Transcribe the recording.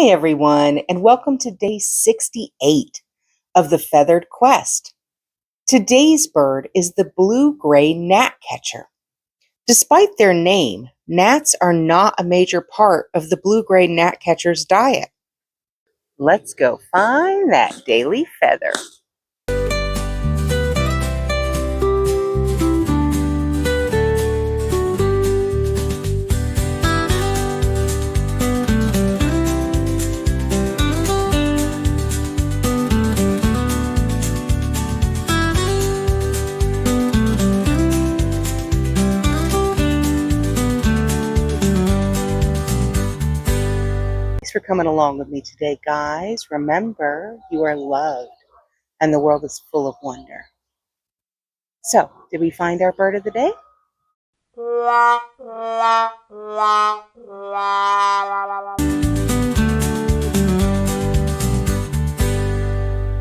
Hi, everyone, and welcome to day 68 of the Feathered Quest. Today's bird is the blue-gray gnatcatcher. Despite their name, gnats are not a major part of the blue-gray gnatcatcher's diet. Let's go find that daily feather. Thanks for coming along with me today, guys. Remember, you are loved, and the world is full of wonder. So, did we find our bird of the day?